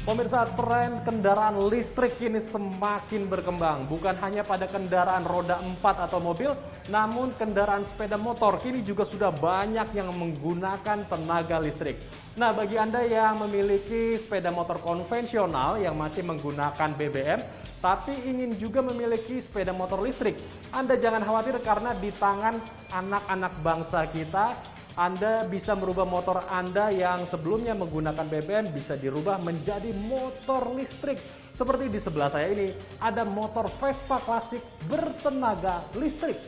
Pemirsa, tren kendaraan listrik kini semakin berkembang. Bukan hanya pada kendaraan roda 4 atau mobil, namun kendaraan sepeda motor kini juga sudah banyak yang menggunakan tenaga listrik. Nah, bagi Anda yang memiliki sepeda motor konvensional yang masih menggunakan BBM, tapi ingin juga memiliki sepeda motor listrik, Anda jangan khawatir karena di tangan anak-anak bangsa kita, Anda bisa merubah motor Anda yang sebelumnya menggunakan BBM bisa dirubah menjadi motor listrik. Seperti di sebelah saya ini, ada motor Vespa klasik bertenaga listrik.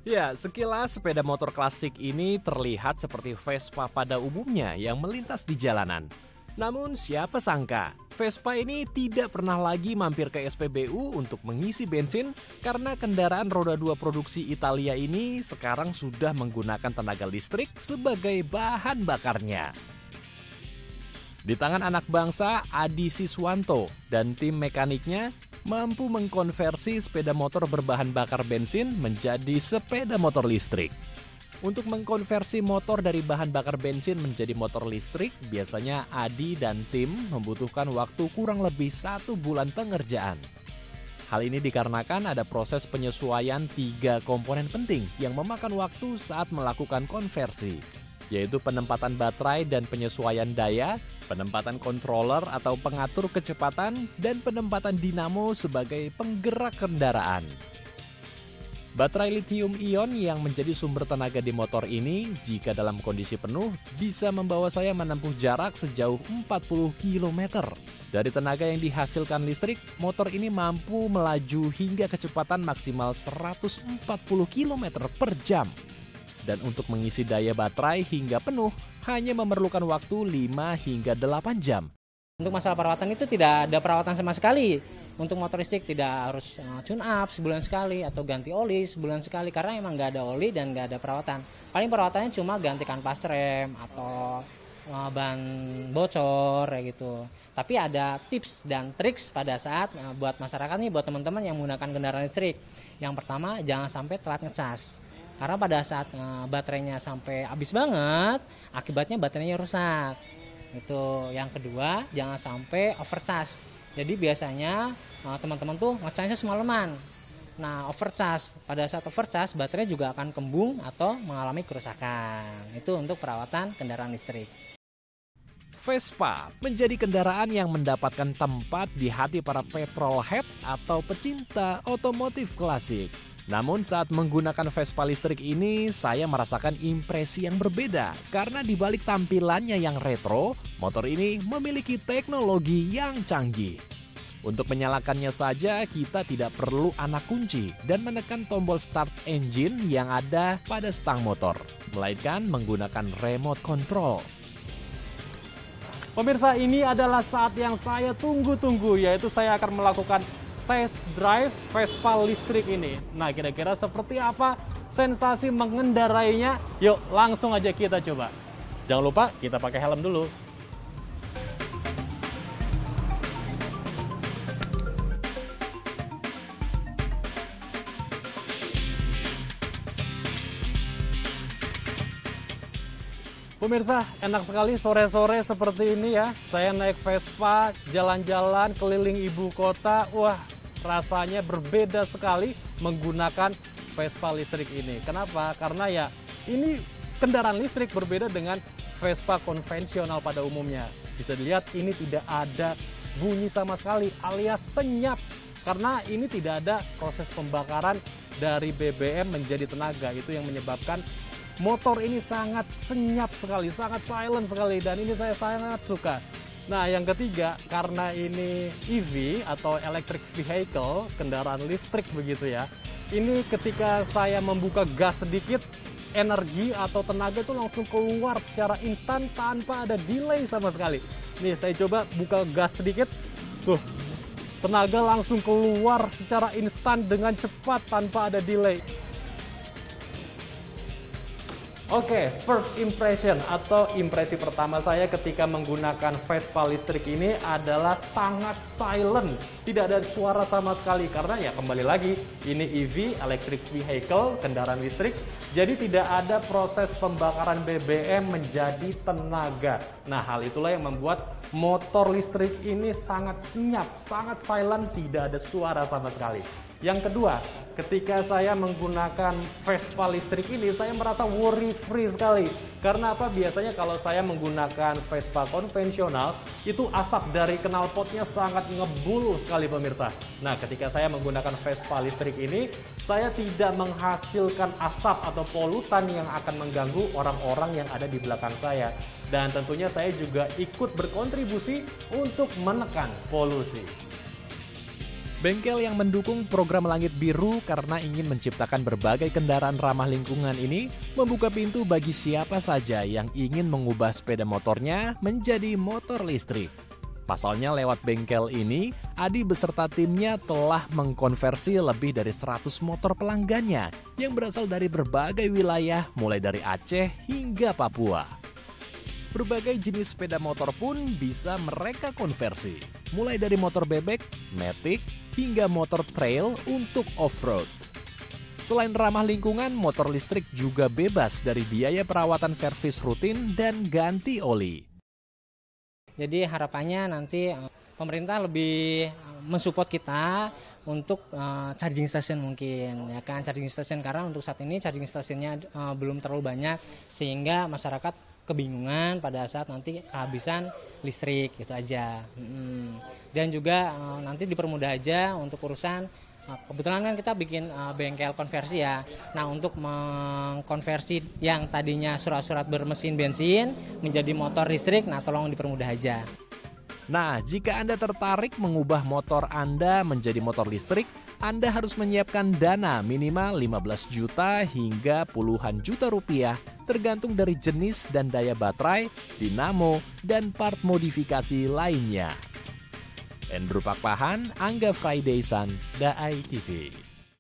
Ya, sekilas sepeda motor klasik ini terlihat seperti Vespa pada umumnya yang melintas di jalanan. Namun siapa sangka, Vespa ini tidak pernah lagi mampir ke SPBU untuk mengisi bensin karena kendaraan roda 2 produksi Italia ini sekarang sudah menggunakan tenaga listrik sebagai bahan bakarnya. Di tangan anak bangsa Adi Siswanto dan tim mekaniknya mampu mengkonversi sepeda motor berbahan bakar bensin menjadi sepeda motor listrik. Untuk mengkonversi motor dari bahan bakar bensin menjadi motor listrik, biasanya Adi dan tim membutuhkan waktu kurang lebih 1 bulan pengerjaan. Hal ini dikarenakan ada proses penyesuaian 3 komponen penting yang memakan waktu saat melakukan konversi, yaitu penempatan baterai dan penyesuaian daya, penempatan controller atau pengatur kecepatan, dan penempatan dinamo sebagai penggerak kendaraan. Baterai lithium-ion yang menjadi sumber tenaga di motor ini, jika dalam kondisi penuh, bisa membawa saya menempuh jarak sejauh 40 km. Dari tenaga yang dihasilkan listrik, motor ini mampu melaju hingga kecepatan maksimal 140 km per jam. Dan untuk mengisi daya baterai hingga penuh, hanya memerlukan waktu 5 hingga 8 jam. Untuk masalah perawatan itu tidak ada perawatan sama sekali. Untuk motor listrik tidak harus tune up sebulan sekali atau ganti oli sebulan sekali karena emang nggak ada oli dan nggak ada perawatan. Paling perawatannya cuma ganti kanvas rem atau ban bocor kayak gitu. Tapi ada tips dan triks pada saat buat masyarakat nih, buat teman-teman yang menggunakan kendaraan listrik. Yang pertama, jangan sampai telat ngecas. Karena pada saat baterainya sampai habis banget, akibatnya baterainya rusak. Itu yang kedua, jangan sampai overcharge. Jadi biasanya teman-teman tuh ngecasnya semalaman. Nah, overcharge, pada saat overcharge baterai juga akan kembung atau mengalami kerusakan. Itu untuk perawatan kendaraan listrik. Vespa menjadi kendaraan yang mendapatkan tempat di hati para petrolhead atau pecinta otomotif klasik. Namun saat menggunakan Vespa listrik ini, saya merasakan impresi yang berbeda. Karena di balik tampilannya yang retro, motor ini memiliki teknologi yang canggih. Untuk menyalakannya saja, kita tidak perlu anak kunci dan menekan tombol start engine yang ada pada stang motor, melainkan menggunakan remote control. Pemirsa, ini adalah saat yang saya tunggu-tunggu, yaitu saya akan melakukan test drive Vespa listrik ini. Nah, kira-kira seperti apa sensasi mengendarainya? Yuk, langsung aja kita coba. Jangan lupa kita pakai helm dulu. Pemirsa, enak sekali sore-sore seperti ini ya. Saya naik Vespa, jalan-jalan keliling ibu kota. Wah, rasanya berbeda sekali menggunakan Vespa listrik ini. Kenapa? Karena ya ini kendaraan listrik berbeda dengan Vespa konvensional pada umumnya. Bisa dilihat ini tidak ada bunyi sama sekali alias senyap. Karena ini tidak ada proses pembakaran dari BBM menjadi tenaga. Itu yang menyebabkan motor ini sangat senyap sekali, sangat silent sekali, dan ini saya sangat suka. Nah, yang ketiga, karena ini EV atau electric vehicle, kendaraan listrik begitu ya. Ini ketika saya membuka gas sedikit, energi atau tenaga itu langsung keluar secara instan tanpa ada delay sama sekali. Nih, saya coba buka gas sedikit. Tuh, tenaga langsung keluar secara instan dengan cepat tanpa ada delay. Oke, first impression atau impresi pertama saya ketika menggunakan Vespa listrik ini adalah sangat silent. Tidak ada suara sama sekali karena ya kembali lagi ini EV, electric vehicle, kendaraan listrik. Jadi tidak ada proses pembakaran BBM menjadi tenaga. Nah, hal itulah yang membuat motor listrik ini sangat senyap, sangat silent, tidak ada suara sama sekali. Yang kedua, ketika saya menggunakan Vespa listrik ini, saya merasa worry free sekali. Karena apa? Biasanya kalau saya menggunakan Vespa konvensional, itu asap dari knalpotnya sangat ngebul sekali pemirsa. Nah, ketika saya menggunakan Vespa listrik ini, saya tidak menghasilkan asap atau polutan yang akan mengganggu orang-orang yang ada di belakang saya. Dan tentunya saya juga ikut berkontribusi untuk menekan polusi. Bengkel yang mendukung program Langit Biru karena ingin menciptakan berbagai kendaraan ramah lingkungan ini membuka pintu bagi siapa saja yang ingin mengubah sepeda motornya menjadi motor listrik. Pasalnya lewat bengkel ini, Adi beserta timnya telah mengkonversi lebih dari 100 motor pelanggannya yang berasal dari berbagai wilayah mulai dari Aceh hingga Papua. Berbagai jenis sepeda motor pun bisa mereka konversi, mulai dari motor bebek, matic, hingga motor trail untuk off-road. Selain ramah lingkungan, motor listrik juga bebas dari biaya perawatan servis rutin dan ganti oli. Jadi harapannya nanti pemerintah lebih mensupport kita untuk charging station mungkin, ya kan, charging station, karena untuk saat ini charging stationnya belum terlalu banyak sehingga masyarakat kebingungan pada saat nanti kehabisan listrik gitu aja. Dan juga nanti dipermudah aja untuk urusan, kebetulan kan kita bikin bengkel konversi ya. Nah, untuk mengkonversi yang tadinya surat-surat bermesin bensin menjadi motor listrik, nah tolong dipermudah aja. Nah, jika Anda tertarik mengubah motor Anda menjadi motor listrik, Anda harus menyiapkan dana minimal 15 juta hingga puluhan juta rupiah tergantung dari jenis dan daya baterai, dinamo, dan part modifikasi lainnya. Andrew Pakpahan, Angga Fridaysan, Daai TV.